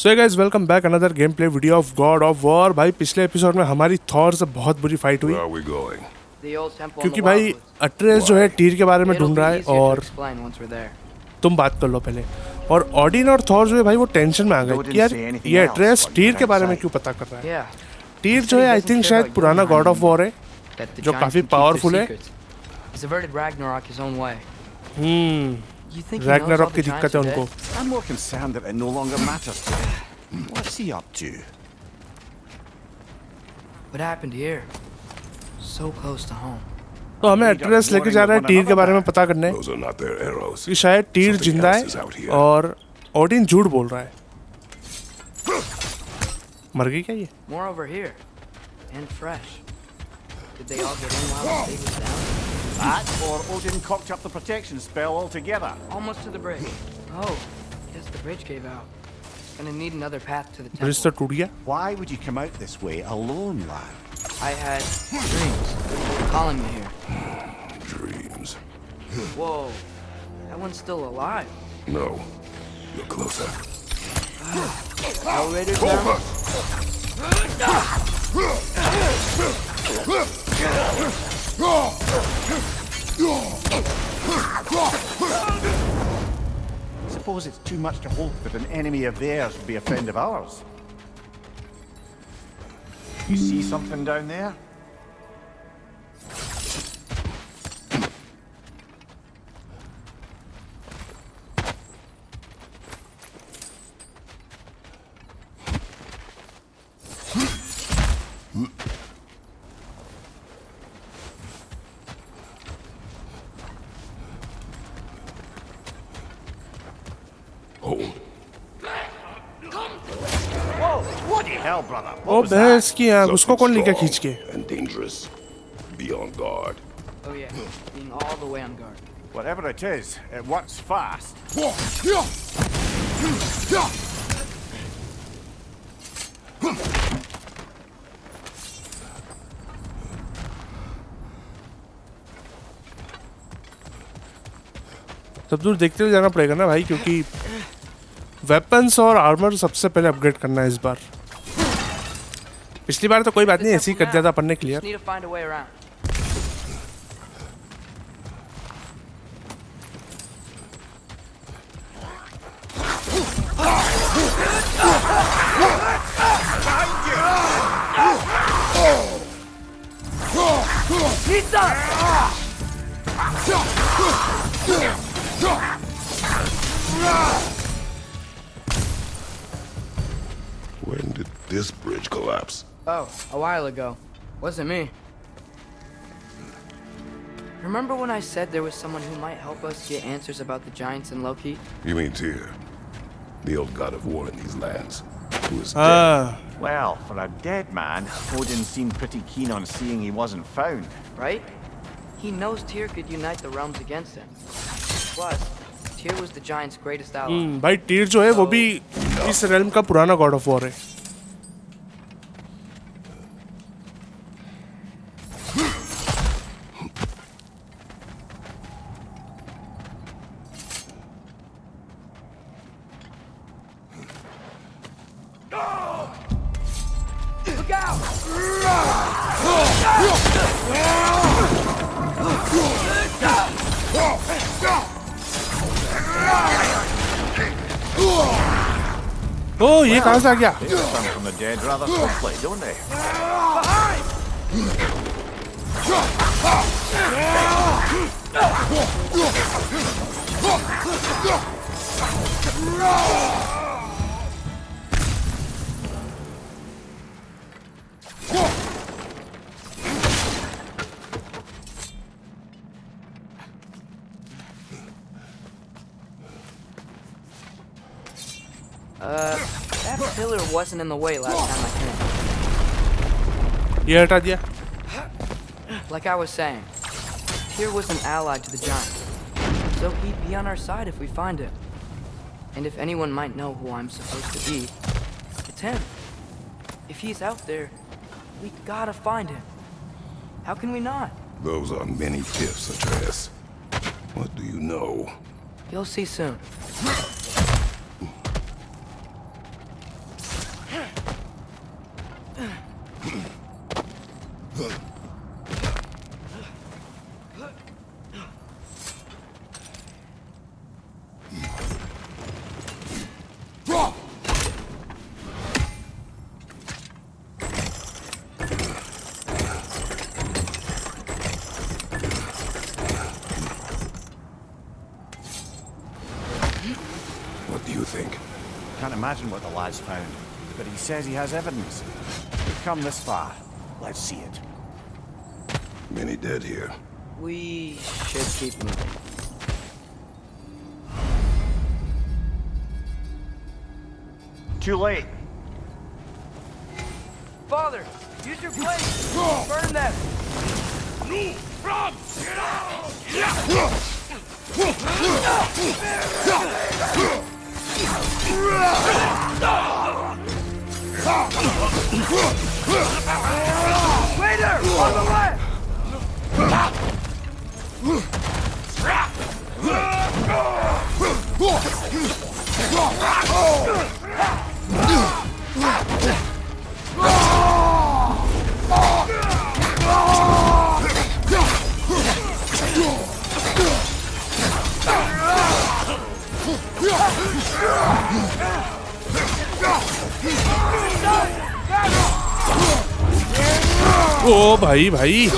So guys welcome back another game play video of God of war. भाई पिछले episode में हमारी Thor से बहुत बुरी फाइट हुई क्योंकि भाई अट्रेस जो है टीर के बारे में ढूंढ रहा है और तुम बात कर लो पहले। और ऑडिन और थॉर जो है भाई वो टेंशन में आ गए कि यार ये अट्रेस टीर के बारे में क्यों पता कर रहा है। टीर जो है आई थिंक शायद पुराना गॉड ऑफ वॉर है जो काफी पावरफुल है। रैग्नारॉक की दिक्कत है उनको। I'm more concerned that it no longer matters to him. What's he up to? What happened here? So close to home. तो हमें एड्रेस लेके जा रहा है टीर के बारे में पता करने कि शायद टीर जिंदा है और ओडिन झूठ बोल रहा है। मर गई क्या ये? More over here and fresh. Did they all get in while the stage was down? That or Odin cocked up the protection spell altogether. Almost to the bridge. Oh, guess the bridge gave out. Gonna need another path to the temple. Bridge तो टूट गया। Why would you come out this way alone, lad? I had dreams calling me here. Dreams. Whoa, that one's still alive. No. Look closer. Elevators now? Suppose it's too much to hope that an enemy of theirs would be a friend of ours. You see something down there? Hell, brother. ओ भैंस की आँख उसको कौन लेके खींच के? And dangerous. Be on guard. Oh yeah, being all the way on guard. Whatever it is, it works fast. सब दूर देखते हुए जाना पड़ेगा ना भाई, क्योंकि वेपन्स और आर्मर सबसे पहले अपग्रेड करना है इस बार। पिछली बार तो कोई बात नहीं, ऐसे ही कर दिया था अपन ने clear. Need to find a way around. When did this bridge collapse? Oh, a while ago. Wasn't me. Remember when I said there was someone who might help us get answers about the giants and Loki? You mean Tyr, the old god of war in these lands, who is dead? Well, for a dead man, Odin seemed pretty keen on seeing he wasn't found. Right? He knows Tyr could unite the realms against him. Plus, Tyr was the giants' greatest ally. भाई टीर जो है वो भी इस realm का पुराना God of war है। ओ ये कहाँ से आ गया? They return from the dead rather swiftly, don't they? That pillar wasn't in the way last time I came. ये हटा दिया। Like I was saying, Tyr was an ally to the giants, so he'd be on our side if we find him. And if anyone might know who I'm supposed to be, it's him. If he's out there, we gotta find him. How can we not? Those are many gifts, Atreus. What do you know? You'll see soon. Can't imagine what the lad's found, but he says he has evidence. We've come this far. Let's see it. Many dead here. We should keep moving. Too late. Father, use your blade! Burn them! Waiter! On the left! ओ भाई भाई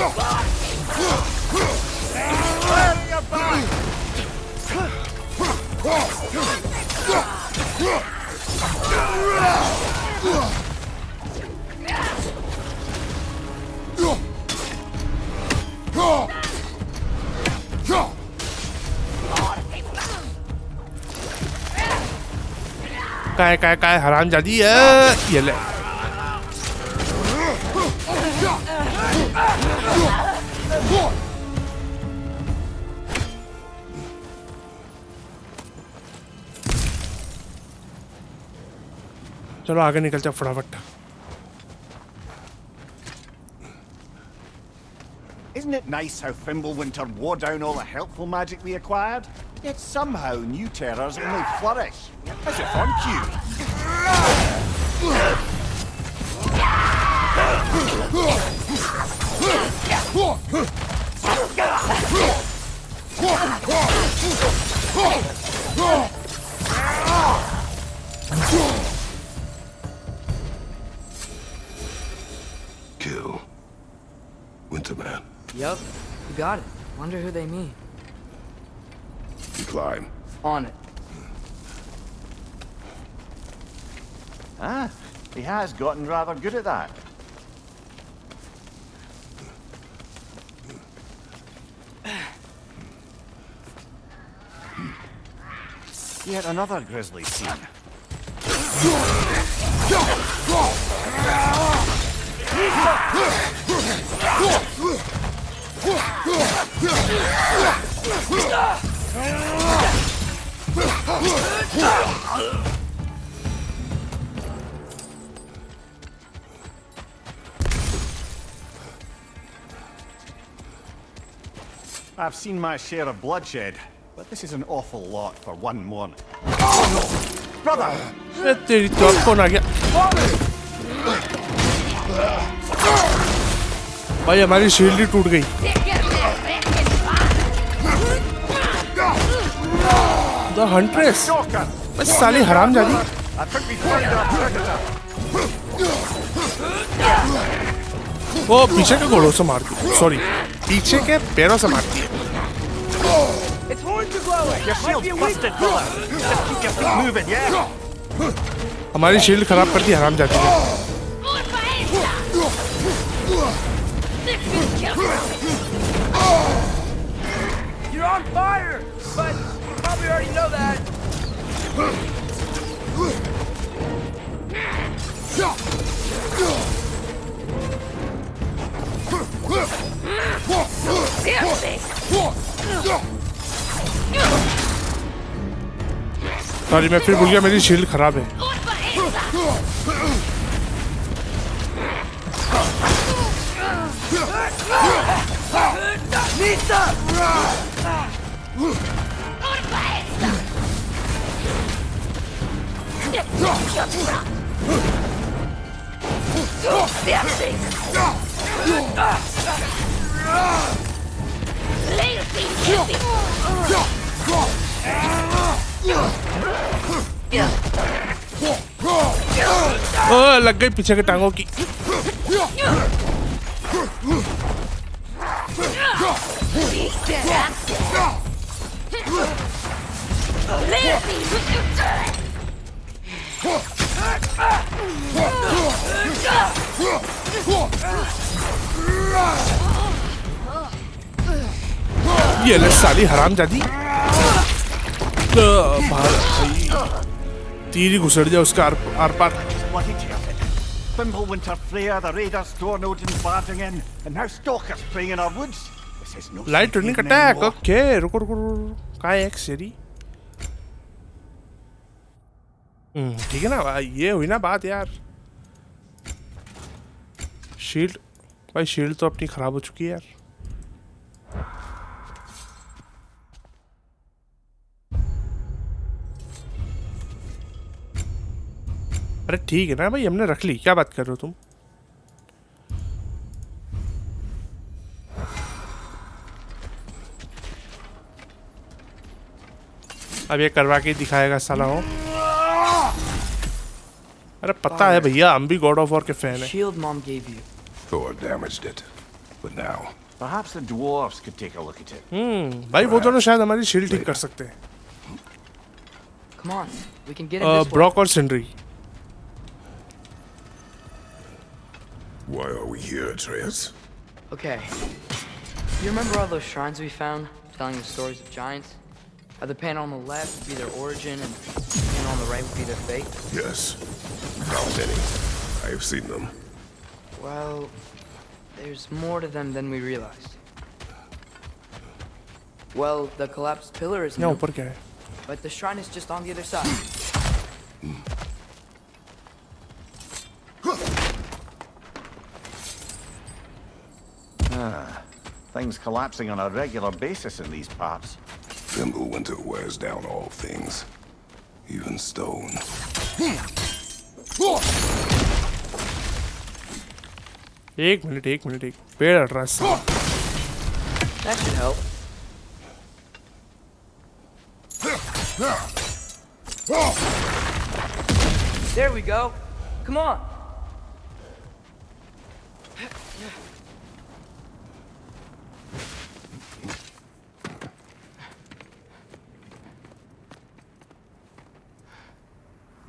काय हरामजादी है ये ले चलो आगे निकलते हैं फटाफट Isn't it nice how Fimbulwinter wore down all the helpful magic we acquired? Yet somehow new terrors only flourish. As if on cue. Kill. Winterman. Yup, you got it. Wonder who they mean. You climb. On it. Ah, he has gotten rather good at that. Yet another grisly scene. I've seen my share of bloodshed, but this is an awful lot for one morning. Oh no! Brother! तेरी तो कौन आ गया भाई हमारी shield ही टूट गई the huntress बस साली हरामजादी वो पीछे के घोड़ों से मारती है सॉरी पीछे के पैरों से मारती है Its horns are glowing. Your shield's busted, brother. Just keep your feet moving, yeah? हमारी शील्ड खराब कर दी हरामजादी ने You're on fire! But you probably already know that. Sorry मैं फिर भूल गया मेरी शील्ड खराब है लग गई पीछे के टांगों की ये ले साली हरामजादी। भाई तीर ही घुसड़ जाए उसका आर पार। Fimbulwinter Freya, the raiders, storm Odin's barging in, and now stalkers preying in our woods. This is no light turning attack. Okay रुको रुको रुको, काय एक सीरी। ठीक है ना, ये हुई ना बात यार। शील्ड भाई, शील्ड तो अपनी खराब हो चुकी है यार। अरे ठीक है ना भाई, हमने रख ली, क्या बात कर रहे हो तुम। अब ये करवा के दिखाएगा साला हो। अरे पता है भैया, हम भी गॉड ऑफ वॉर के फैन हैं। Shield Mom gave you. Thor damaged it, but now Perhaps the dwarves could take a look at it. भाई वो दोनों शायद हमारी शील्ड ठीक कर सकते हैं। Come on, we can get in this way. Brock और सिंड्री। why are we here, Atreus? Okay. You remember all those shrines we found, telling the stories of giants? How the panel on the left would be their origin, and the panel on the right would be their fate? Yes. How many? I've seen them. Well, there's more to them than we realized. Well, the collapsed pillar is यहाँ new, ऊपर क्या है? but the shrine is just on the other side. Things collapsing on a regular basis in these parts. Fimbulwinter wears down all things, even stone. एक minute, पेड़ हट रहा है साला। That should help. There we go. Come on.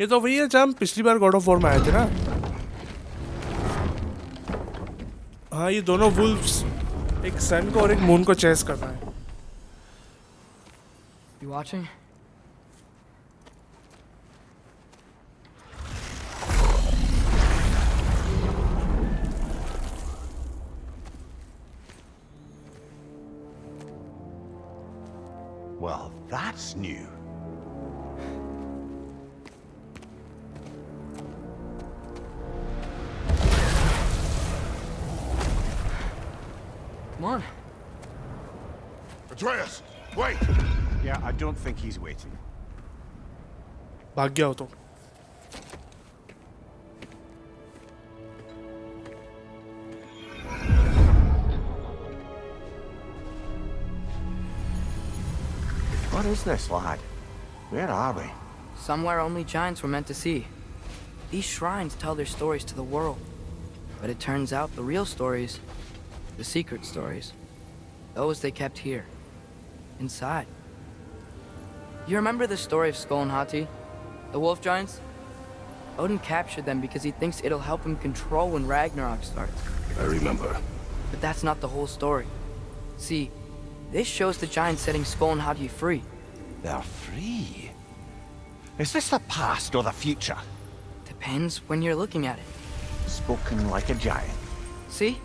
ये तो वही है जब हम पिछली बार गॉड ऑफ वॉर में आए थे ना। हाँ, ये दोनों वुल्व्स एक सन को और एक मून को चेस कर रहा है। You watching? Well, that's new. Come on. Atreus, wait! Yeah, I don't think he's waiting. भाग गया हो तो। What is this, lad? Where are we? Somewhere only giants were meant to see. These shrines tell their stories to the world. But it turns out the real stories, the secret stories, those they kept here, inside. You remember the story of Skull and Hati, the wolf giants? Odin captured them because he thinks it'll help him control when Ragnarok starts. I remember. But that's not the whole story. See, this shows the giants setting Skull and Hati free. They're free. Is this the past or the future? Depends when you're looking at it. Spoken like a giant. See?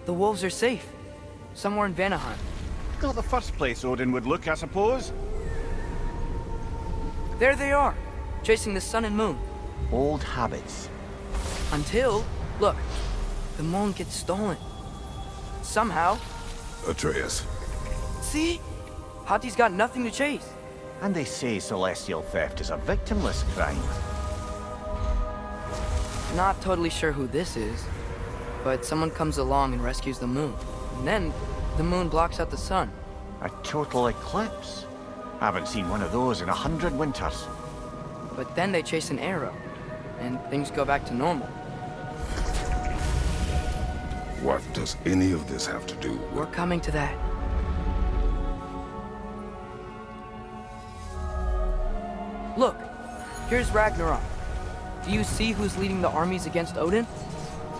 The wolves are safe. Somewhere in Vanaheim. Not the first place Odin would look, I suppose. There they are, chasing the sun and moon. Old habits. Until, look, the moon gets stolen. Somehow. Atreus. See? Hati's got nothing to chase. And they say celestial theft is a victimless crime. Not totally sure who this is, but someone comes along and rescues the moon. And then, the moon blocks out the sun. A total eclipse. Haven't seen one of those in 100 winters. But then they chase an arrow, and things go back to normal. What does any of this have to do We're with... coming to that. Look, here's Ragnarok. Do you see who's leading the armies against Odin?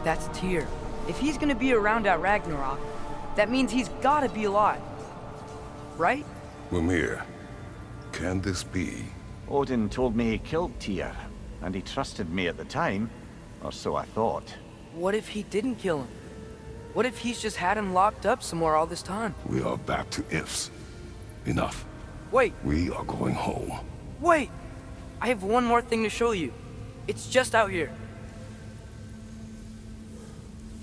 That's Tyr. If he's gonna be around at Ragnarok, that means he's gotta be alive. Right? Mimir, can this be? Odin told me he killed Tyr, and he trusted me at the time, or so I thought. What if he didn't kill him? What if he's just had him locked up somewhere all this time? We are back to ifs. Enough. Wait, We are going home. wait! I have one more thing to show you. It's just out here.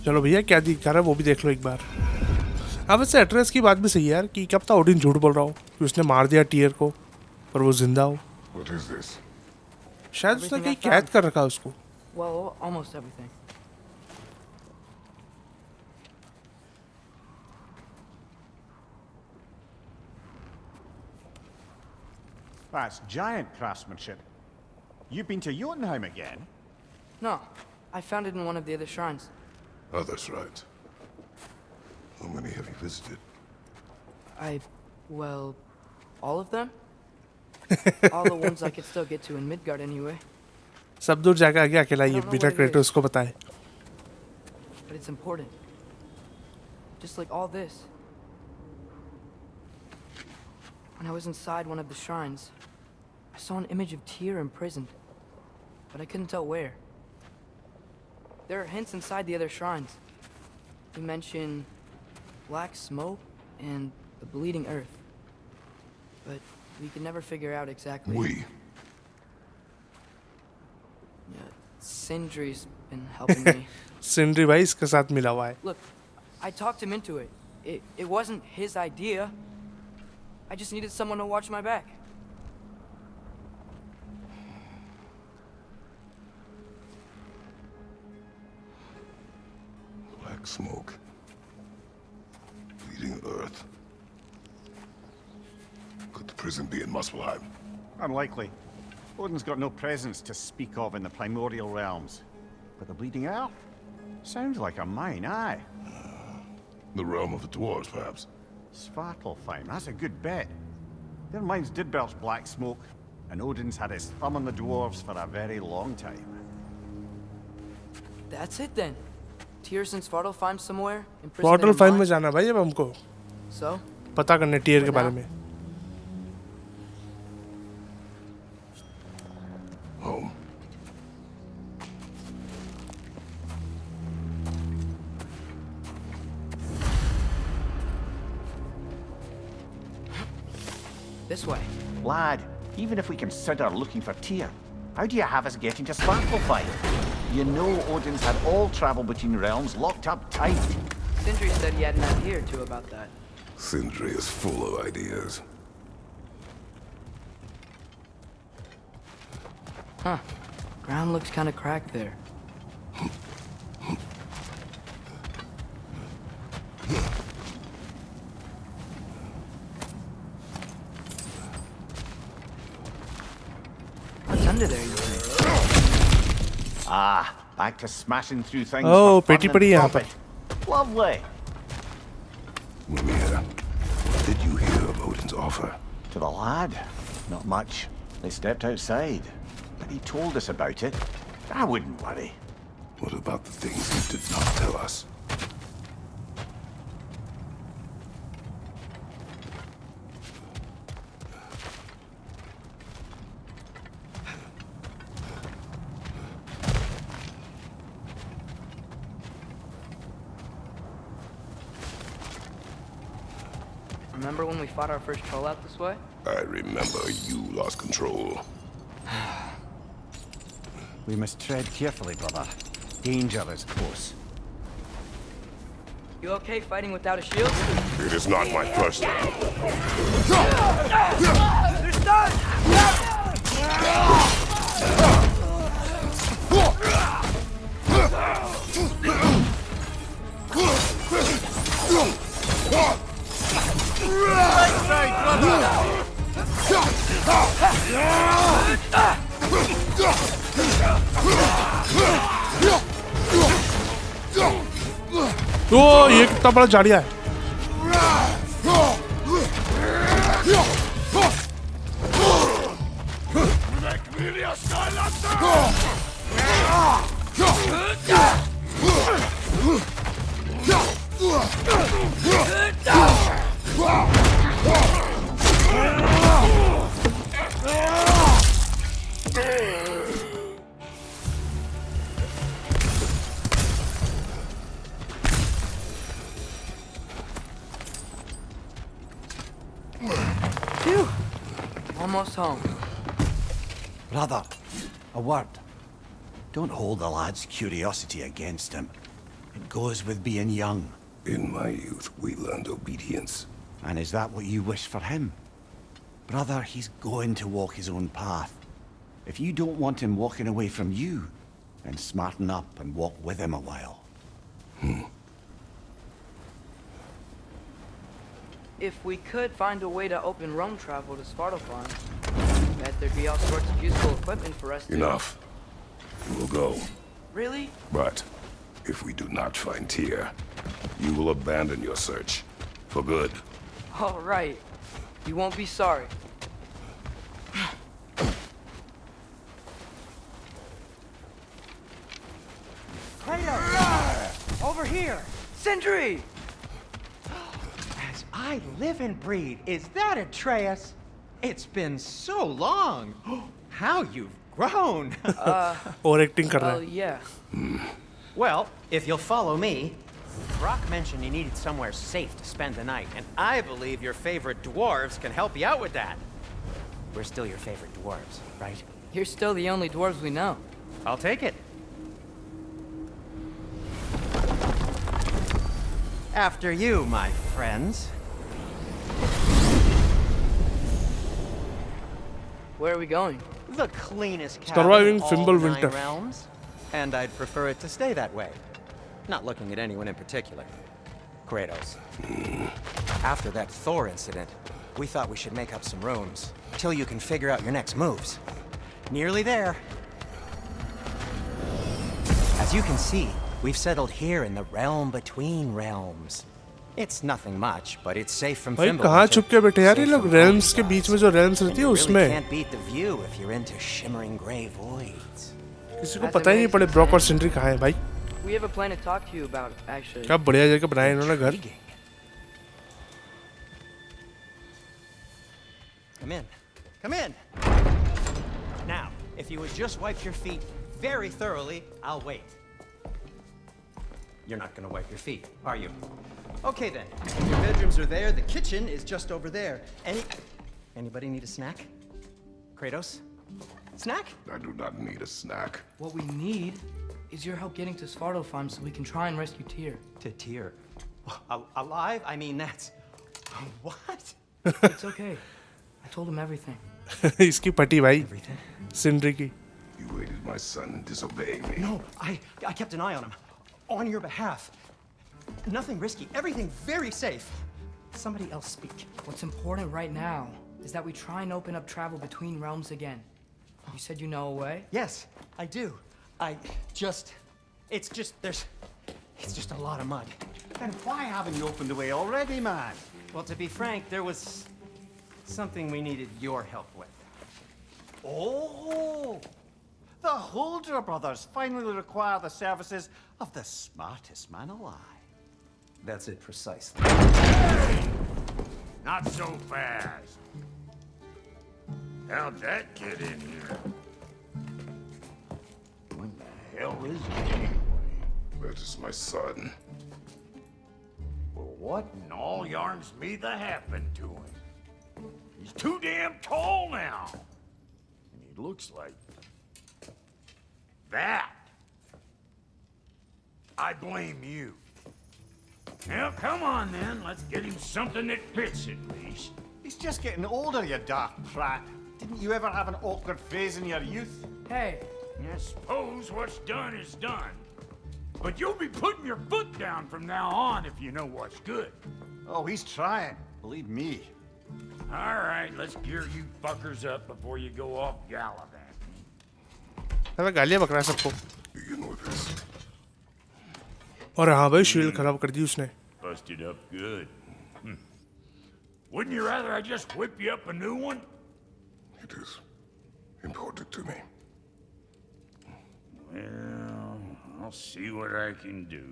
चलो भैया क्या दिखा रहा है वो भी देख लो एक बार। अब वैसे एड्रेस की बात भी सही है यार कि क्या पता ओडिन झूठ बोल रहा हो कि उसने मार दिया टीयर को पर वो जिंदा हो। What is this? शायद उसने कहीं कैद कर रखा है उसको। Well, almost everything. That's giant craftsmanship. You've been to Jotunheim again? No, I found it in one of the other shrines. Others, right? How many have you visited? Well, all of them? All the ones I could still get to in Midgard anyway. सब दूर जाकर आगे अकेला ये बिना Kratos को बताए। But it's important. Just like all this. When I was inside one of the shrines, I saw an image of Tyr imprisoned, but I couldn't tell where. There are hints inside the other shrines. We mention black smoke and the bleeding earth, but we could never figure out exactly. We. Yeah, Sindri's been helping me. सिंड्री भाई इसके साथ मिला हुआ है। Look, I talked him into it. It wasn't his idea. I just needed someone to watch my back. Black smoke. Bleeding earth. Could the prison be in Muspelheim? Unlikely. Odin's got no presence to speak of in the primordial realms. But the Bleeding Earth? Sounds like a mine, aye. The realm of the dwarves, perhaps. Svartalfheim, that's a good bet. Their mines did belch black smoke, and Odin's had his thumb on the dwarves for a very long time. That's it then. Tyr's in Svartalfheim somewhere. Svartalfheim में जाना भाई अब हमको। So? पता करने tier के बारे में। Home. This way. Lad, even if we consider looking for Tyr, how do you have us getting to Svartalfheim? You know Odin's had all travel between realms locked up tight. Sindri said he had an idea or two about that. Sindri is full of ideas. Huh. Ground looks kind of cracked there. What's under there, you think? Ah, back to smashing through things. Oh, for fun पेटी and पड़ी यहाँ पर। profit. Lovely. Mimir, what did you hear of Odin's offer? To the lad, not much. They stepped outside, but he told us about it. I wouldn't worry. What about the things he did not tell us? Remember when we fought our first troll out this way? I remember you lost control. We must tread carefully, brother. Danger is close. You okay fighting without a shield? It is not my first time. They're stunned! तो ये कितना बड़ा झाड़िया है। almost home. Brother, a word. Don't hold the lad's curiosity against him. It goes with being young. In my youth, we learned obedience. And is that what you wish for him? Brother, he's going to walk his own path. If you don't want him walking away from you, then smarten up and walk with him a while. If we could find a way to open Rome travel to Svartalfheim, bet there'd be all sorts of useful equipment for us to... Enough. We will go. Really? But if we do not find Tyr, you will abandon your search. For good. All right. You won't be sorry. Kratos! Over here! Sindri! As I live and breathe, is that Atreus? It's been so long. How you've grown. और acting कर रहा Oh, है. yeah. Well, if you'll follow me, Brock mentioned you needed somewhere safe to spend the night, and I believe your favorite dwarves can help you out with that. We're still your favorite dwarves, right? You're still the only dwarves we know. I'll take it. After you, my friends. Where are we going? The cleanest cabin Surviving in all 9 Fimbulwinter. realms, and I'd prefer it to stay that way. Not looking at anyone in particular. Kratos. After that Thor incident, we thought we should make up some rooms, till you can figure out your next moves. Nearly there. As you can see, we've settled here in the realm between realms. It's nothing much, but it's safe from भाई Fimbulwinter. कहाँ छुप के बैठे यार ये safe लोग? from realms के Asgard. बीच में जो realms रहती है You really उसमें can't beat the view if you're into shimmering gray voids. किसी को पता ही नहीं पड़े ब्रॉक और सिंड्री कहाँ हैं भाई. We have a plan to talk to you about, actually. क्या बढ़िया जगह बनाया इन्होंने घर. Intriguing. Come in. Come in. Now, if you would just wipe your feet very thoroughly, I'll wait. You're not gonna wipe your feet, are you? Okay then. Your bedrooms are there. The kitchen is just over there. Anybody need a snack? Kratos? Snack? I do not need a snack. What we need is your help getting to Svartalfheim so we can try and rescue Tyr. To Tyr. Alive? I mean, that's... What? It's okay. I told him everything. इसकी पटी भाई Everything? सिंड्री की. You aided my son disobeying me. No, I kept an eye on him. On your behalf. Nothing risky. Everything very safe. Somebody else speak. What's important right now is that we try and open up travel between realms again. You said you know a way? Yes, I do. It's just a lot of mud. Then why haven't you opened the way already, man? Well, to be frank, there was something we needed your help with. Oh! The Holder brothers finally require the services of the smartest man alive. That's it precisely. Not so fast. How'd that get in here? What the hell is it anyway? That is my son. Well, what in all yarns me that happened to him? He's too damn tall now. And he looks like... that. I blame you. Now, come on then. Let's get him something that fits at least. He's just getting older, you daft prat. Didn't you ever have an awkward phase in your youth? Hey, I suppose what's done is done. But you'll be putting your foot down from now on if you know what's good. Oh, he's trying. Believe me. All right, let's gear you fuckers up before you go off gallivanting. साला गालियाँ बक रहा है सबको. Begin with this. और हाँ भाई shield खराब कर दी उसने. Busted up good. Wouldn't you rather I just whip you up a new one? It is important to me. Well, I'll see what I can do.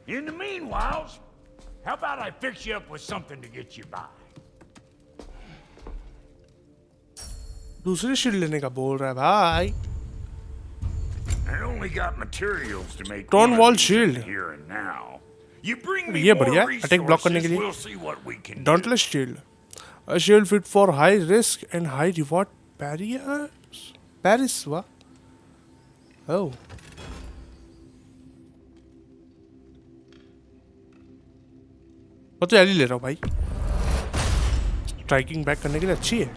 In the meanwhile, how about I fix you up with something to get you by? दूसरी shield लेने का बोल रहा है भाई. I only got materials to make Stone one wall of these shield. here and now. You bring me ये more बढ़िया है, attack block करने के resources, लिए. we'll see what we can do. Dauntless shield. A shield fit for high risk and high reward barriers. Paris, what? Oh. मैं तो Eli ले रहा हूँ भाई. स्ट्राइकिंग बैक करने के लिए अच्छी है.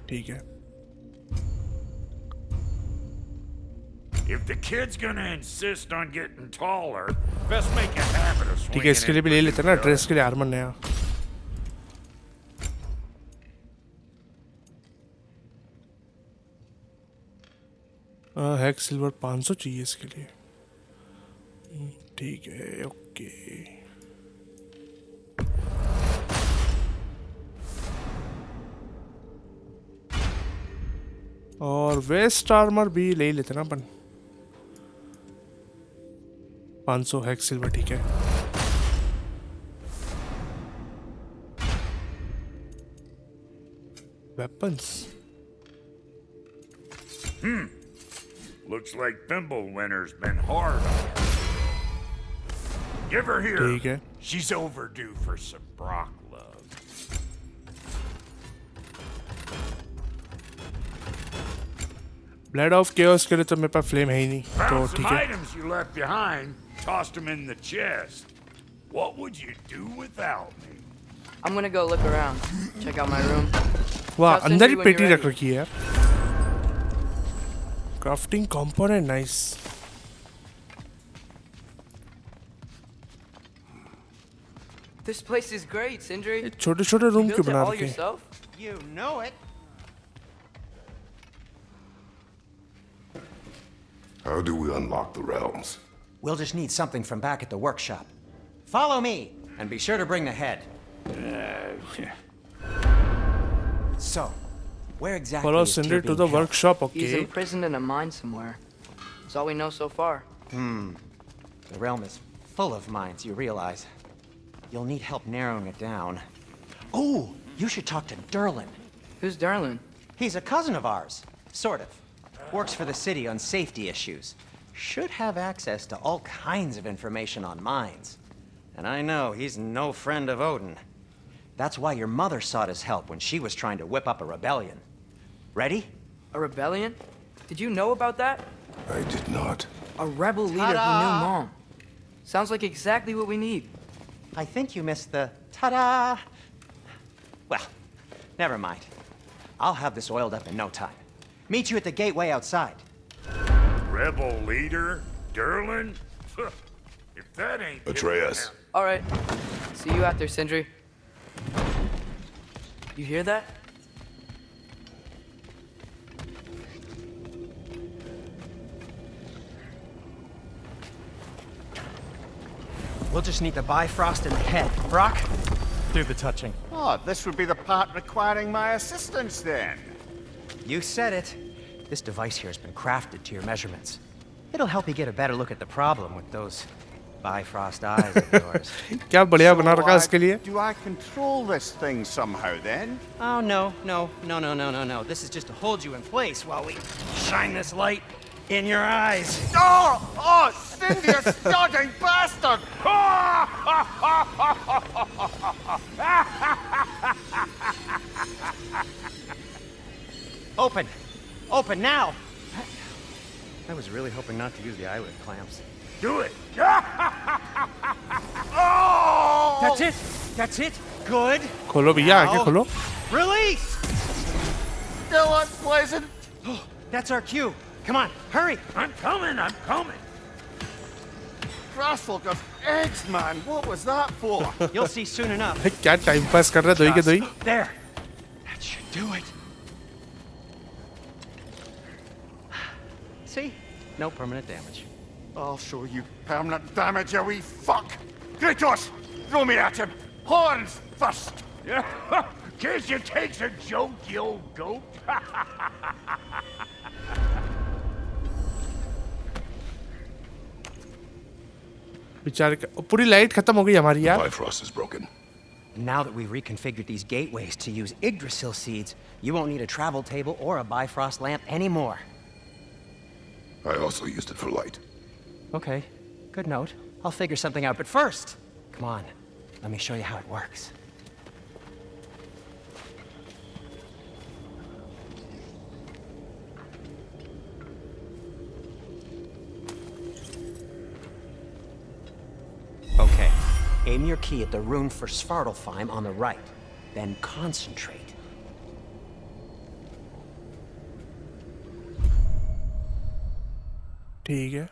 ठीक है. If the kid's gonna insist on getting taller, best make a habit of swinging. ठीक है, इसके लिए भी ले लेते हैं ना, ड्रेस के लिए आर्मर नया. हैक सिल्वर 500 चाहिए इसके लिए. ठीक है, ओके. और वेस्ट आर्मर भी ले लेते ना अपन. 500 हैक सिल्वर, ठीक है. Weapons. Looks like Fimbulwinter's been hard on her. Give her here. ठीक है. She's overdue for some Brock love. Blood of chaos के लिए तो मेरे पास फ्लेम है ही नहीं, तो Found ठीक some है. items you left behind. Tossed them in the chest. What would you do without me? I'm gonna go look around. Check out my room. वाह, Tell अंदर ही Sindri when पेटी you're रख ready. रखी है यार. Crafting component, nice. This place is great, Sindri. छोटे छोटे room You क्यों built it बना all रखे? yourself? You know it. How do we unlock the realms? We'll just need something from back at the workshop. Follow me, and be sure to bring the head. So, where exactly Follow is Sindri Tyr to being the held? workshop, He's okay. imprisoned in a mine somewhere. That's all we know so far. The realm is full of mines, you realize. You'll need help narrowing it down. Oh, you should talk to Derlin. Who's Darlin? He's a cousin of ours, sort of. Works for the city on safety issues. Should have access to all kinds of information on mines. And I know he's no friend of Odin. That's why your mother sought his help when she was trying to whip up a rebellion. Ready? A rebellion? Did you know about that? I did not. A rebel leader who knew Mom. Sounds like exactly what we need. I think you missed the ta-da. Well, never mind. I'll have this oiled up in no time. Meet you at the gateway outside. Rebel leader? Derlin? If that ain't... Atreus. All right. See you out there, Sindri. You hear that? We'll just need the Bifrost in the head. Brock, do the touching. Oh, this would be the part requiring my assistance then. You said it. This device here has been crafted to your measurements. It'll help you get a better look at the problem with those Bifrost eyes of yours. क्या बढ़िया बना रखा है इसके लिए. Do I control this thing somehow then? Oh, no. This is just to hold you in place while we shine this light in your eyes. Oh, Cindy, you starting bastard! Open now! I was really hoping not to use the eyelid clamps. Do it! Oh! That's it! Good! खोलो भैया, आगे खोलो. Release! Still unpleasant. That's our cue. Come on, hurry! I'm coming! Grassfolk of eggs, man. What was that for? You'll see soon enough. क्या time pass कर रहा है दोई के दोई. There! That should do it. See? No permanent damage. I'll show you permanent damage, you wee fuck. Kratos, throw me at him. Horns first. Yeah, case you takes a joke, you old goat. बेचारे का पूरी light खत्म हो गई हमारी यार. Bifrost is broken. Now that we've reconfigured these gateways to use Yggdrasil seeds, you won't need a travel table or a Bifrost lamp anymore. I also used it for light. Okay, good note. I'll figure something out, but first, Come on, let me show you how it works. Okay, aim your key at the rune for Svartalfheim on the right, then concentrate. ठीक है।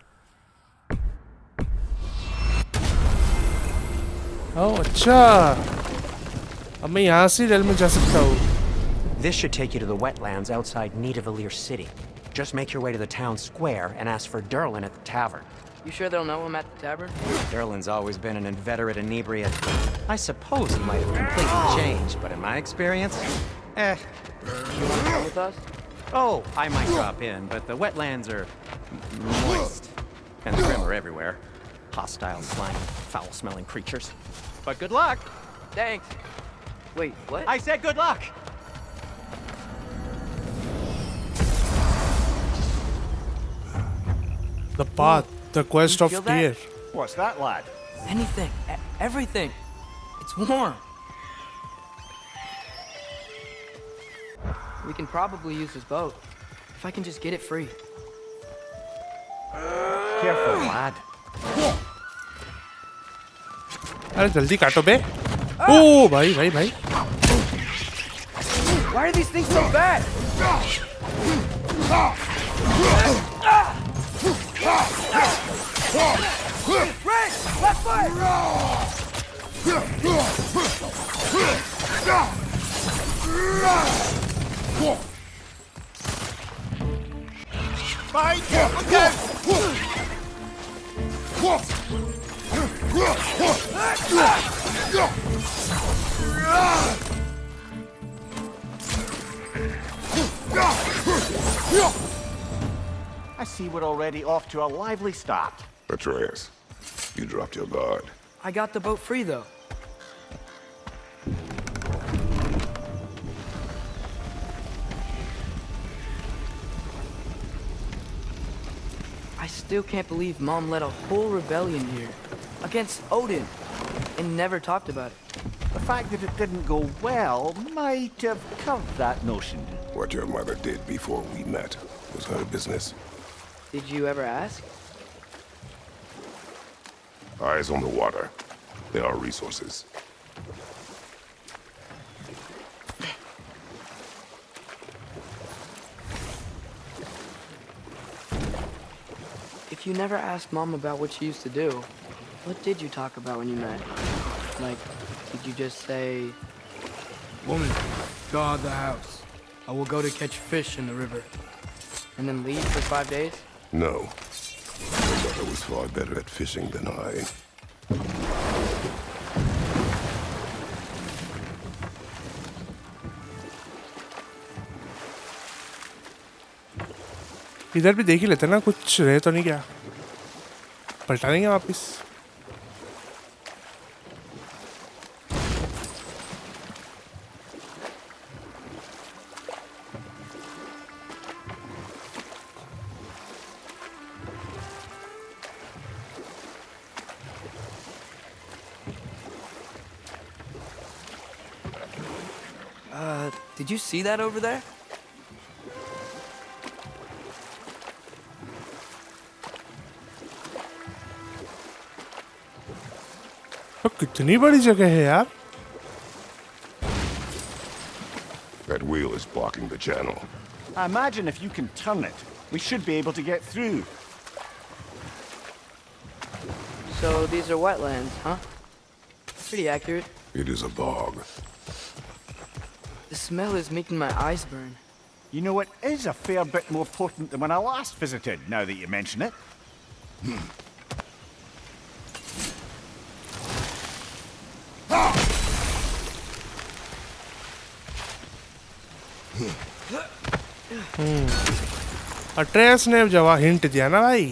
ओह अच्छा, अब मैं यहाँ से rail में जा सकता हूँ। This should take you to the wetlands outside Nidavellir city. Just make your way to the town square and ask for Durlin at the tavern. You sure they'll know him at the tavern? Durlin's always been an inveterate inebriate. I suppose he might have completely changed, but in my experience, You want to come with us? Oh, I might drop in, but the wetlands are moist. And the grim are everywhere. Hostile, slimy, foul-smelling creatures. But good luck! Thanks. Wait, what? I said good luck! The path, the quest You of feel that? Tyr. What's that, lad? Anything. Everything. It's warm. We can probably use this boat. If I can just get it free. Careful, lad. अरे जल्दी काटो बे। ओ भाई भाई भाई। Why are these things so bad? Red! Left foot! Mate, look out! I see we're already off to a lively start. Atreus, you dropped your guard. I got the boat free, though. I still can't believe Mom led a whole rebellion here. Against Odin. And never talked about it. The fact that it didn't go well might have curved that notion. What your mother did before we met was her business. Did you ever ask? Eyes on the water. There are resources. If you never asked Mom about what she used to do, what did you talk about when you met? Like, did you just say... Woman, guard the house. I will go to catch fish in the river. And then leave for 5 days? No. Your mother was far better at fishing than I. इधर भी देख ही लेते ना, कुछ रहे तो नहीं क्या? पलटा देंगे वापिस। Did you see that over there? तो कितनी बड़ी जगह है यार। That wheel is blocking the channel. I imagine if you can turn it, we should be able to get through. So these are wetlands, huh? Pretty accurate. It is a bog. The smell is making my eyes burn. You know, it is a fair bit more potent than when I last visited, now that you mention it. अट्रेस ने जवाब hint दिया ना भाई।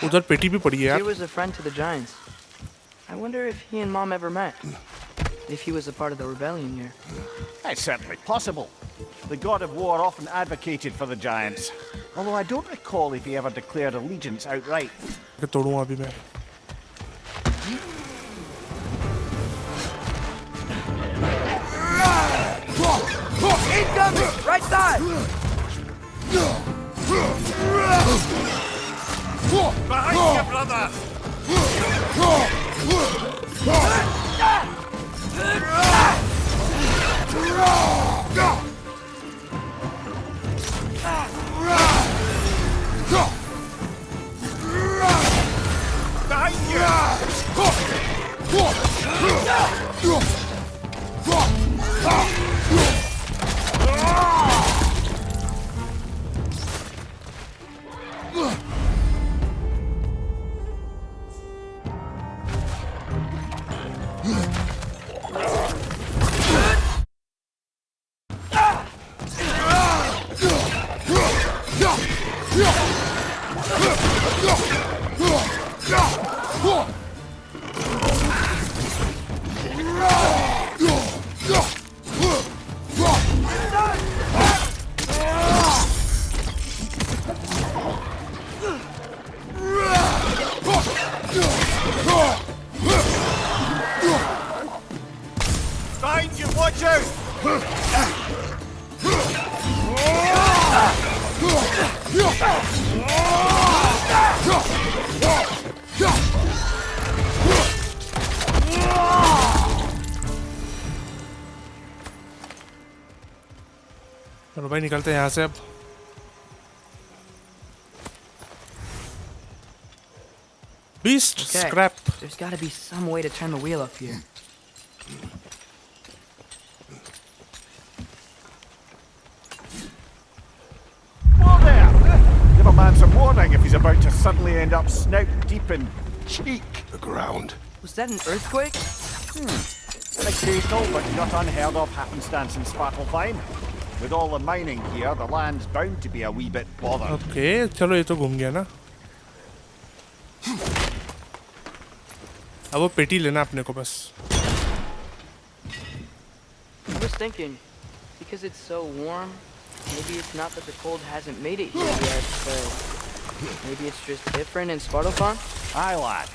उधर पेटी भी पड़ी है यार। He was a friend to the giants. I wonder if he and Mom ever met. If he was a part of the rebellion here. It's certainly possible. The god of war often advocated for the giants, although I don't recall if he ever declared allegiance outright. तोड़ूंगा अभी मैं. Incoming! Right side! Behind you, brother! Behind you, watch out! चलो भाई निकलते हैं यहाँ से अब. Beast scrap. There's got to be some way to turn the wheel up here. Whoa there! Give a man some warning if he's about to suddenly end up snout deep in cheek. The ground. Was that an earthquake? An occasional but not unheard of happenstance in Svartalfheim. With all the mining here, the land's bound to be a wee bit bothered. Okay, चलो ये तो घूम गया ना. अब वो पेटी लेना अपने को बस. I was thinking, because it's so warm, maybe it's not that the cold hasn't made it here yet, so maybe it's just different in Svartalfheim? Aye, lad.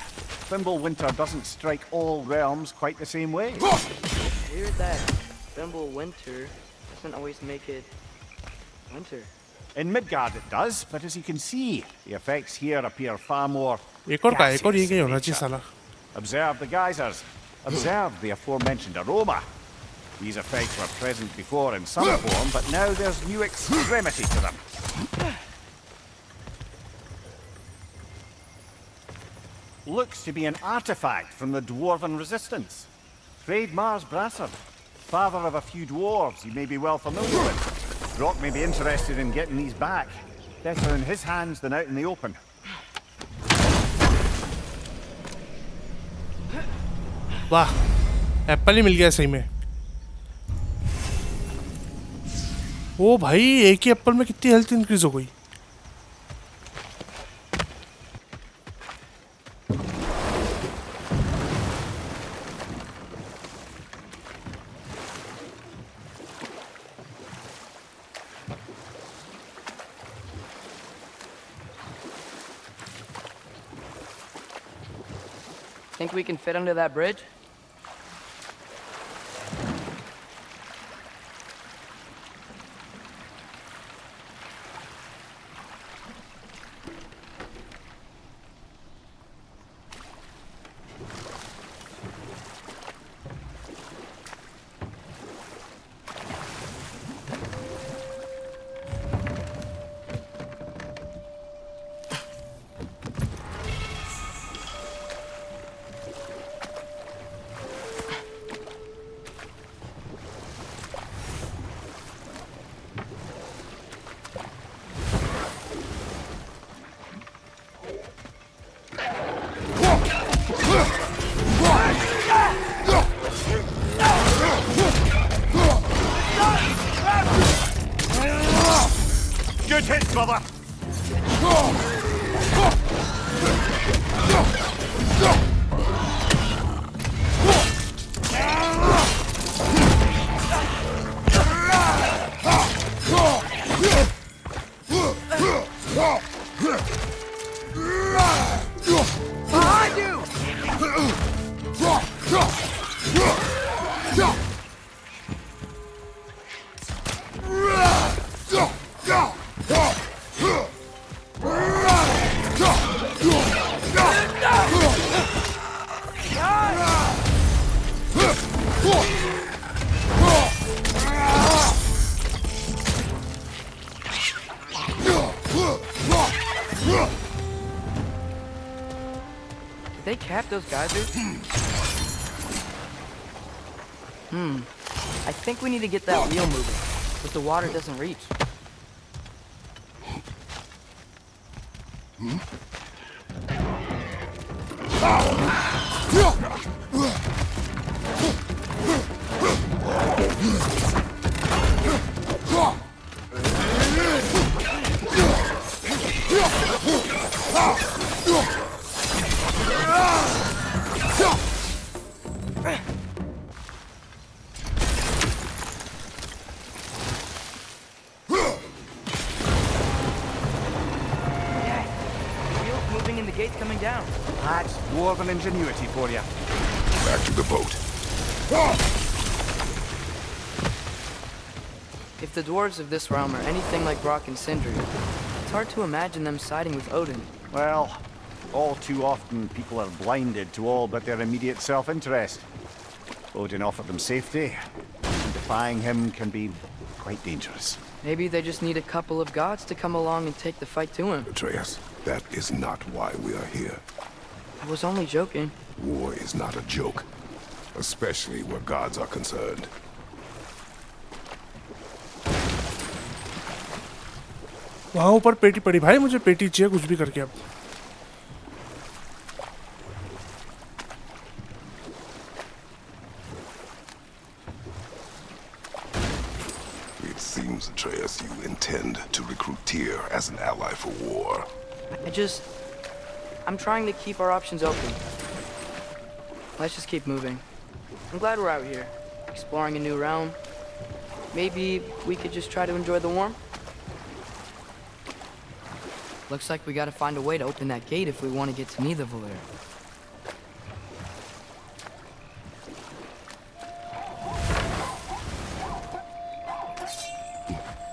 Fimbulwinter doesn't strike all realms quite the same way. Weird that Fimbulwinter doesn't always make it winter. In Midgard it does, but as you can see, the effects here appear far more एक और ये कहीं होना चाहिए gaseous in साला. nature. Observe the geysers. Observe the aforementioned aroma. These effects were present before in some form, but now there's new extremity to them. Looks to be an artifact from the Dwarven resistance. Trade Mars Brassard, father of a few dwarves you may be well familiar with. Brock may be interested in getting these back. Better in his hands than out in the open. वाह, Apple ही मिल गया सही में. ओ भाई एक ही Apple में कितनी health increase हो गई. Think we can fit under that bridge? tap those geysers? I think we need to get that wheel moving, but the water doesn't reach. Coming down. That's dwarven ingenuity for you. Back to the boat. If the dwarves of this realm are anything like Brock and Sindri, it's hard to imagine them siding with Odin. Well, all too often people are blinded to all but their immediate self-interest. Odin offered them safety, and defying him can be quite dangerous. Maybe they just need a couple of gods to come along and take the fight to him. Atreus, that is not why we are here. I was only joking. War is not a joke, especially where gods are concerned. वहाँ ऊपर पेटी पड़ी भाई, मुझे पेटी चाहिए कुछ भी करके अब. It seems, Atreus, you intend to recruit Tyr as an ally for war. I'm trying to keep our options open. Let's just keep moving. I'm glad we're out here, exploring a new realm. Maybe we could just try to enjoy the warmth? Looks like we gotta find a way to open that gate if we want to get to Nidavellir.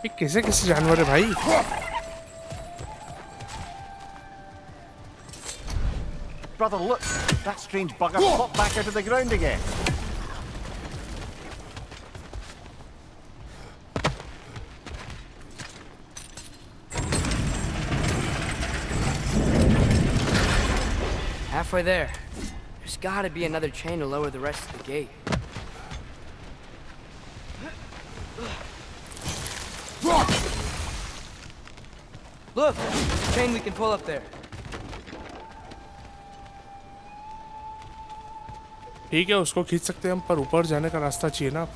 ये कैसे कैसे जानवर है भाई? Brother, look! That strange bugger popped back out of the ground again. Halfway there. There's gotta be another chain to lower the rest of the gate. Look! Chain we can pull up there. ठीक है, उसको खींच सकते हैं हम, पर ऊपर जाने का रास्ता चाहिए ना.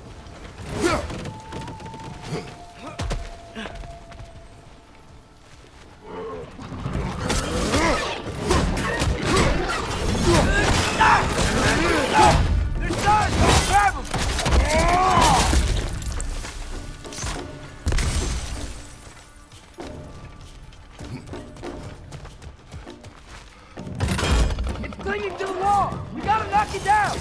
It's clinging to the wall! We gotta knock it down!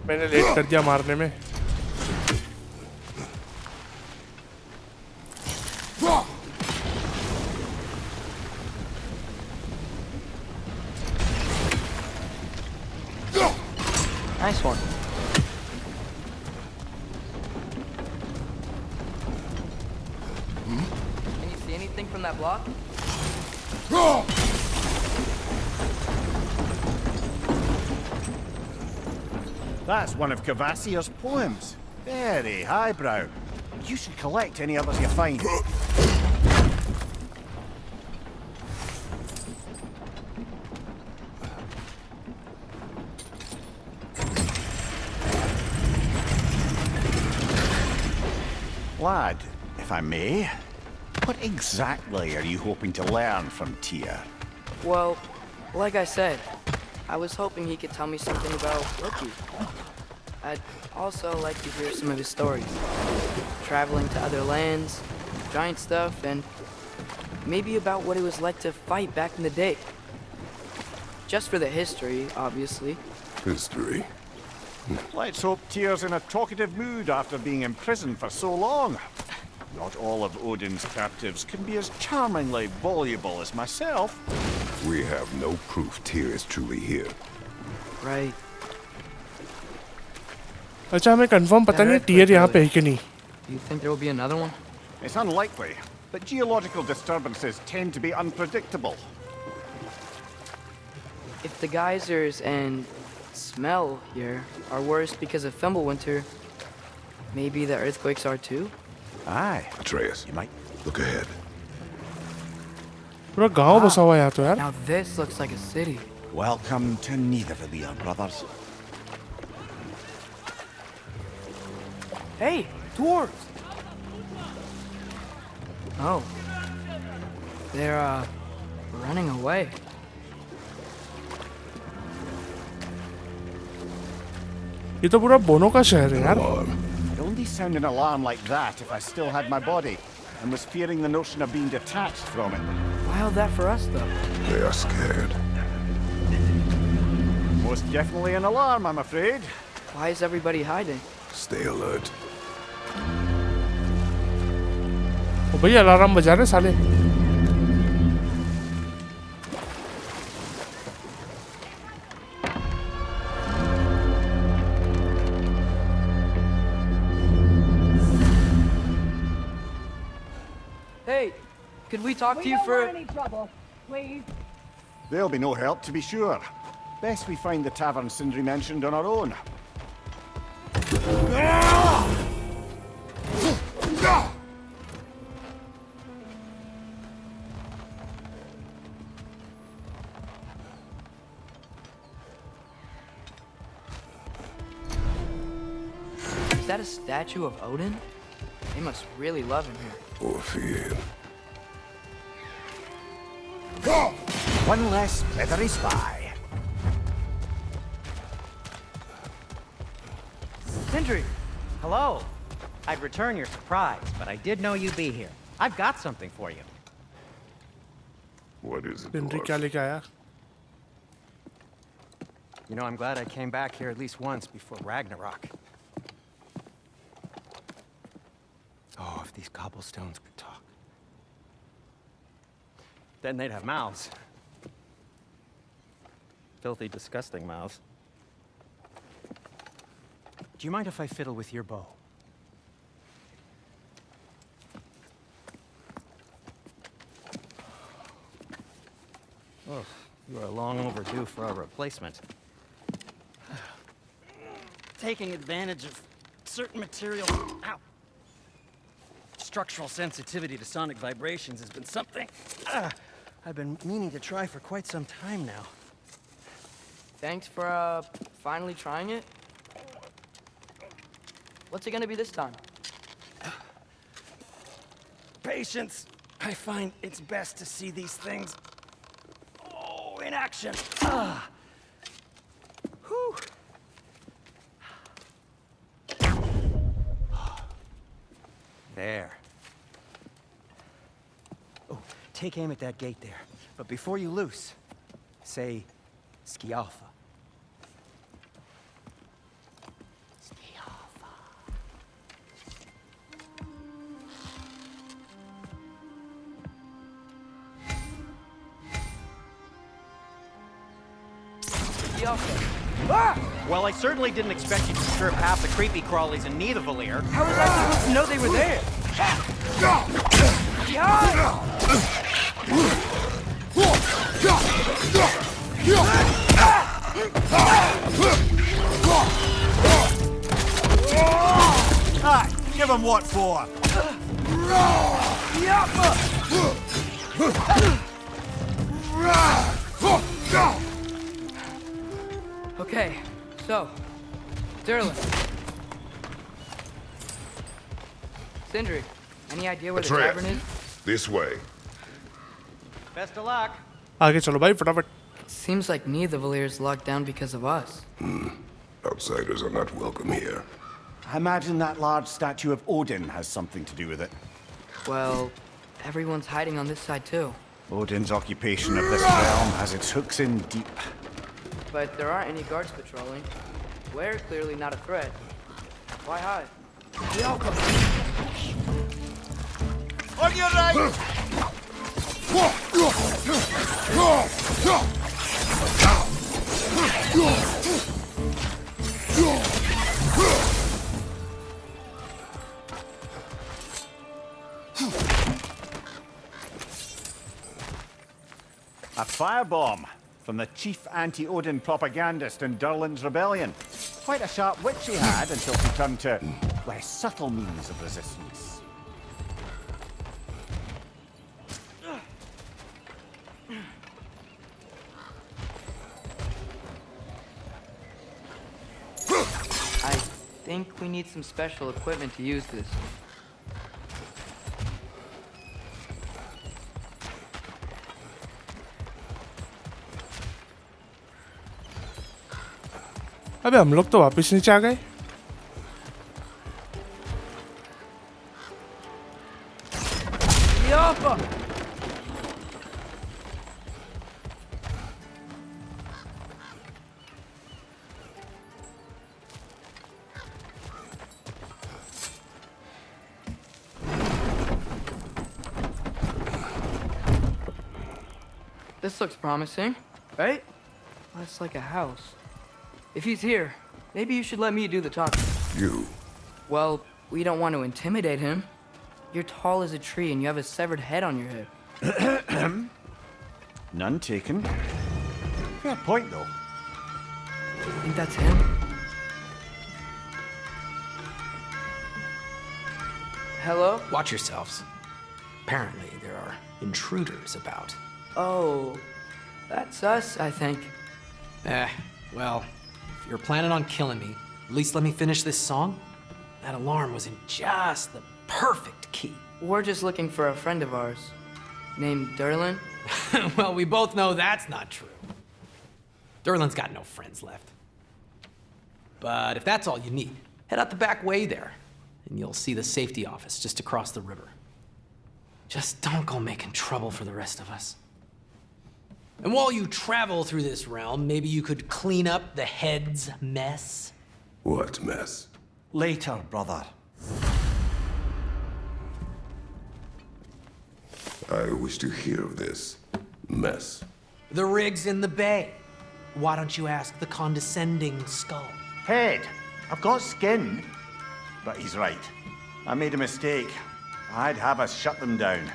मैंने लेट कर दिया मारने में. Nice one. Can you see anything from that block? That's one of Kvasir's poems. Very highbrow. You should collect any others you find. Lad, if I may. What exactly are you hoping to learn from Tyr? Well, like I said, I was hoping he could tell me something about Loki. I'd also like to hear some of his stories. Traveling to other lands, giant stuff, and maybe about what it was like to fight back in the day. Just for the history, obviously. History? Let's hope Tyr's in a talkative mood after being imprisoned for so long. Not all of Odin's captives can be as charmingly voluble as myself. We have no proof Tyr is truly here. Right. अच्छा हमें confirm पता नहीं tier यहाँ पे है कि नहीं. Do you think there will be another one? It's unlikely, but geological disturbances tend to be unpredictable. If the geysers and smell here are worse because of Fimbulwinter, maybe the earthquakes are too? Aye. Atreus, You might. look ahead. पूरा गांव बसा हुआ है यहाँ तो यार. Now this looks like a city. Welcome to Nidavellir, brothers. Hey, dwarves! Oh. They're, running away. ये तो पूरा बोनो का शहर है यार. I'd only sound an alarm like that if I still had my body and was fearing the notion of being detached from it. Wild that for us, though. They are scared. Most definitely an alarm, I'm afraid. Why is everybody hiding? Stay alert. ओ भैया alarm बजा रहे साले. Hey, could we talk to you for... any trouble, please. There'll be no help, to be sure. Best we find the tavern Sindri mentioned on our own. Is that a statue of Odin? They must really love him here. Or fear. One less feathery spy. Sindri! Hello! I'd return your surprise, but I did know you'd be here. I've got something for you. What is it, Sindri dwarf? क्या लेके आया? You know, I'm glad I came back here at least once before Ragnarok. Oh, if these cobblestones could talk. Then they'd have mouths. Filthy, disgusting mouths. Do you mind if I fiddle with your bow? Oh, you are long overdue for a replacement. Taking advantage of certain material... Ow! Structural sensitivity to sonic vibrations has been something I've been meaning to try for quite some time now. Thanks for, finally trying it. What's it gonna be this time? Patience. I find it's best to see these things, in action. Whew. There. Oh, take aim at that gate there. But before you loose, say, Skialfa. Skialfa. Well, I certainly didn't expect you to disturb half the creepy crawlies in Nidavellir. How was I supposed to know they were there? Aye, give him what for? Okay, so, Durlin. Sindri, any idea where That's the right. tavern is? This way. Best of luck. आगे चलो भाई फटाफट। Seems like Nidavellir is locked down because of us. Outsiders are not welcome here. I imagine that large statue of Odin has something to do with it. Well, everyone's hiding on this side too. Odin's occupation of this realm has its hooks in deep. But there aren't any guards patrolling. We're clearly not a threat. Why hide? On your right! A firebomb from the chief anti-Odin propagandist in Durlin's rebellion. Quite a sharp wit she had until she turned to less subtle means of resistance. I think we need some special equipment to use this. अबे हम लोग तो वापस नीचे आ गए। This looks promising, right? That's like a house. If he's here, maybe you should let me do the talking. You. Well, we don't want to intimidate him. You're tall as a tree and you have a severed head on your head. None taken. Fair point, though. Think that's him? Hello? Watch yourselves. Apparently, there are intruders about. Oh, that's us, I think. Well, if you're planning on killing me, at least let me finish this song. That alarm was in just the perfect key. We're just looking for a friend of ours, named Durlin. Well, we both know that's not true. Durlin's got no friends left. But if that's all you need, head out the back way there, and you'll see the safety office just across the river. Just don't go making trouble for the rest of us. And while you travel through this realm, maybe you could clean up the head's mess? What mess? Later, brother. I wish to hear of this mess. The rig's in the bay. Why don't you ask the condescending skull? Head, I've got skin. But he's right. I made a mistake. I'd have us shut them down.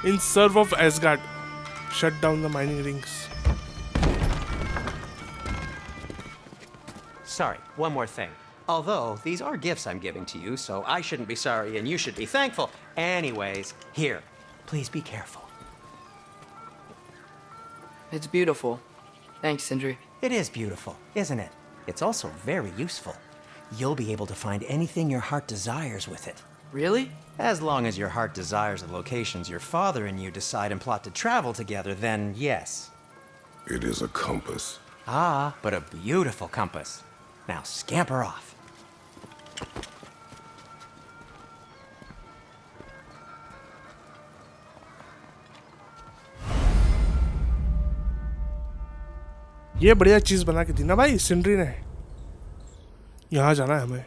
In serve of Asgard, shut down the mining rings. Sorry, one more thing. Although, these are gifts I'm giving to you, so I shouldn't be sorry and you should be thankful. Anyways, here, please be careful. It's beautiful. Thanks, Sindri. It is beautiful, isn't it? It's also very useful. You'll be able to find anything your heart desires with it. Really? As long as your heart desires the locations your father and you decide and plot to travel together, then yes. It is a compass. Ah, but a beautiful compass. Now scamper off. ये बढ़िया चीज बना के दी ना भाई सिंड्री ने। यहाँ जाना है हमें।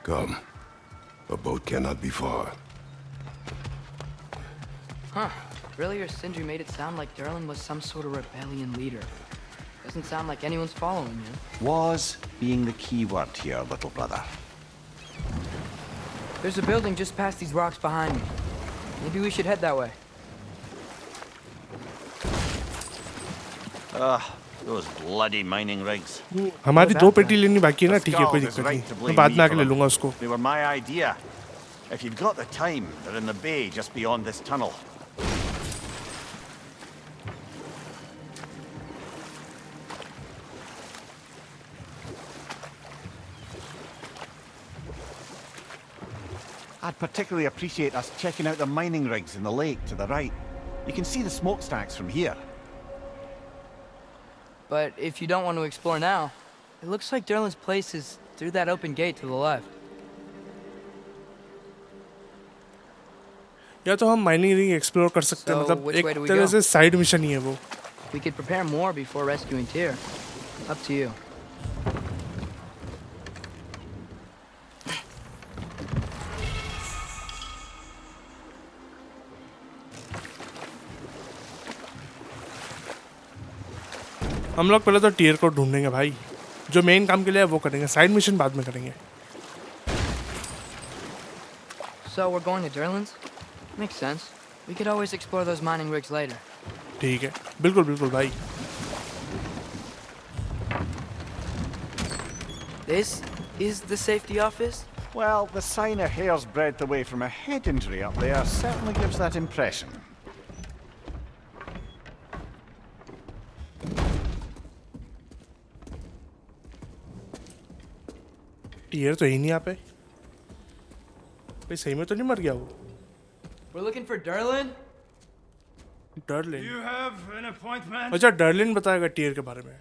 Come. A boat cannot be far. Huh. Earlier, Sindri made it sound like Durlin was some sort of rebellion leader. Doesn't sound like anyone's following him. Was being the key word here, little brother. There's a building just past these rocks behind me. Maybe we should head that way. Those bloody mining rigs. हमारी दो पेटी लेनी बाकी है ना, ठीक है कोई दिक्कत नहीं, मैं बाद में आके ले लूँगा उसको। They were my idea. If you've got the time, they're in the bay just beyond this tunnel. I'd particularly appreciate us checking out the mining rigs in the lake to the right. You can see the smokestacks from here. But if you don't want to explore now, it looks like Durlin's place is through that open gate to the left. या तो हम mining ring explore कर सकते हैं, So, मतलब which way एक do we तरह go? से साइड मिशन ही है वो. We could prepare more before rescuing Tyr. Up to you. हम लोग पहले तो टीयर को ढूंढेंगे भाई. जो मेन काम के लिए है वो करेंगे, साइड मिशन बाद में करेंगे. So we're going to Durlin's? Makes sense. We could always explore those mining rigs later. ठीक है, बिल्कुल बिल्कुल भाई. This is the safety office? Well, the sign a hair's breadth away from a head injury up there certainly gives that impression. टीयर तो ही नहीं यहाँ पे. भाई सही में तो नहीं मर गया वो? We're looking for Durlin? डर्लिन. You have an appointment? अच्छा, डर्लिन बताएगा टीयर के बारे में.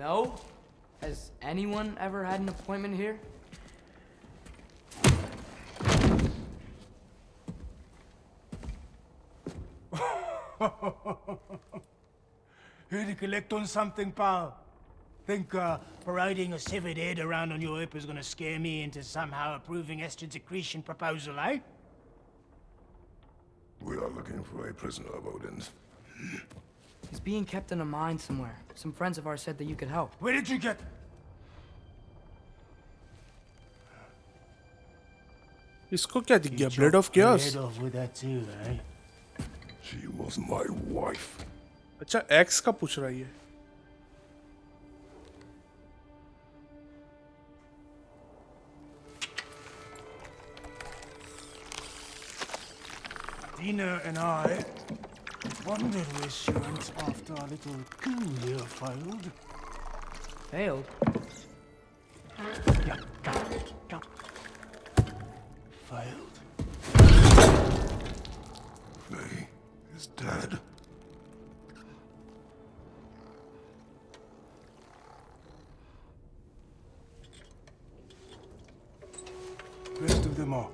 No. Has anyone ever had an appointment here? Here to collect on something, pal? Think parading a severed head around on your hip is gonna scare me into somehow approving Esther's accretion proposal, eh? We are looking for a prisoner of Odin's. He's being kept in a mine somewhere. Some friends of ours said that you could help. Where did you get... इसको क्या दिख गया? Blade of chaos. Head off with that too, eh? She was my wife. अच्छा, x का पूछ रहा है. Dina and I wondered where she went after our little coup here failed. Failed? Yeah, come. Failed. Faye is dead. Rest of them are.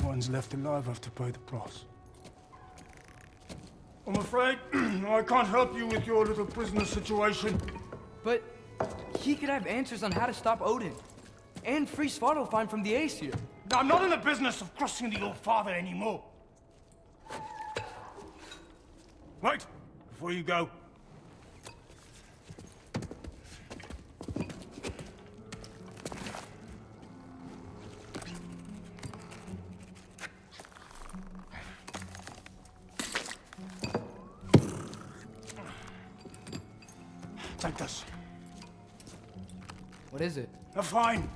One's left alive have to pay the price. I'm afraid I can't help you with your little prisoner situation. But he could have answers on how to stop Odin. And free Svartalfheim from the Æsir. I'm not in the business of crossing the old father anymore. Wait, before you go. Take this. What is it? A fine.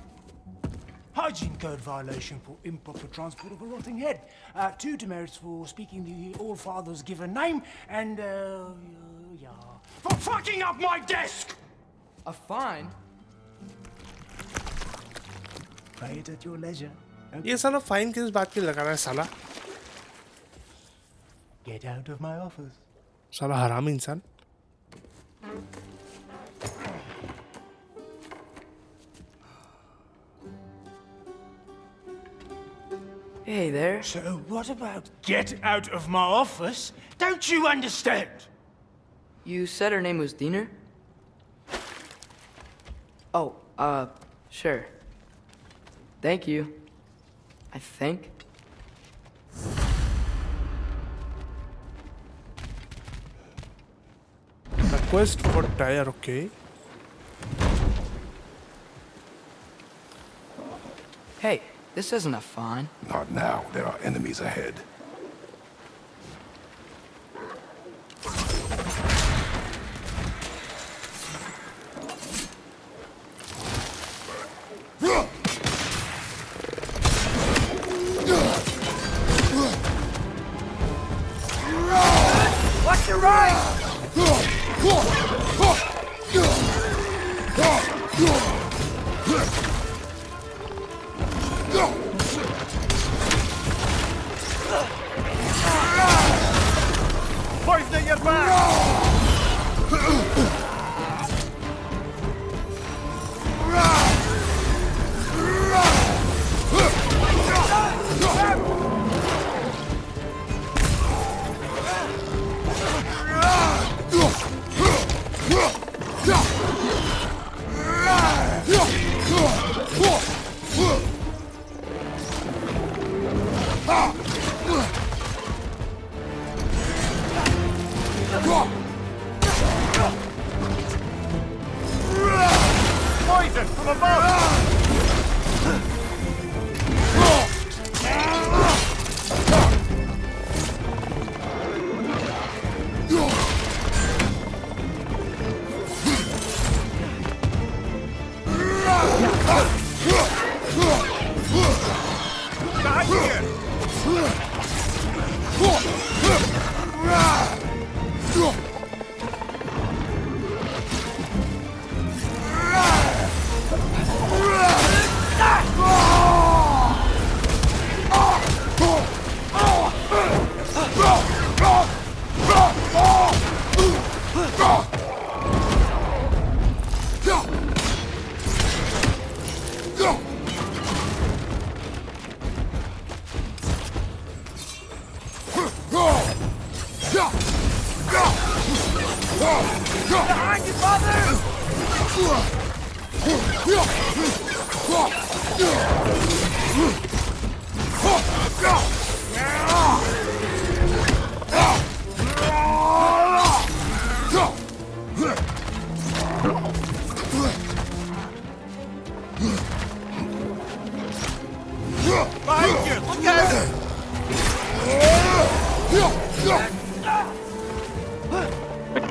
Hygiene code violation for improper transport of a rotting head. 2 demerits for speaking the All-Father's given name, and, yeah. For fucking up my desk! A fine? Pay it at your leisure. ये साला fine किस बात की लगा रहा है साला? Get out of my office. साला हरामी इंसान. Hey there. So what about get out of my office? Don't you understand? You said her name was Diener? Oh, sure. Thank you. I think. Request for tire, okay. Hey, this isn't a fine. Not now. There are enemies ahead. Watch your right! Poison from above!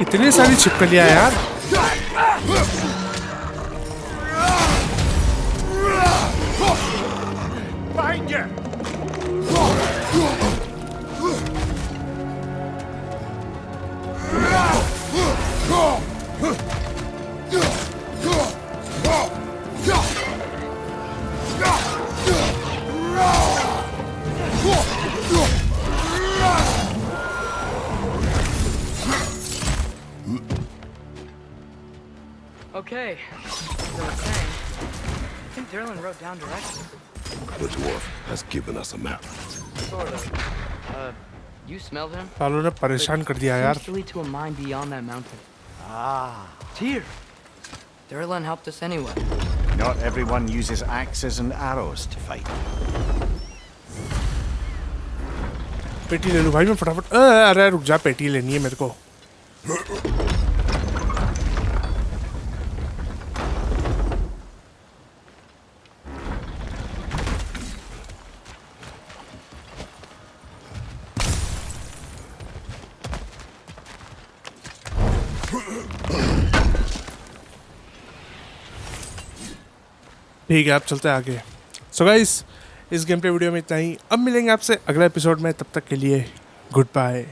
इतनी सारी छिपकलियां यार। Okay, as I was saying, I think Derlin wrote down directions. The dwarf has given us a map. Sort of. You smelled him? सालों ने परेशान कर दिया यार। Seems to lead to a mine beyond that mountain. Ah, Tyr. Derlin helped us anyway. Not everyone uses axes and arrows to fight. पेटी ले लूं भाई मैं फटाफट। अरे रुक जा, पेटी लेनी है मेरे को। ठीक है, अब चलते हैं आगे। सो गाइस, इस गेम प्ले वीडियो में इतना ही। अब मिलेंगे आपसे अगला एपिसोड में, तब तक के लिए गुड बाय।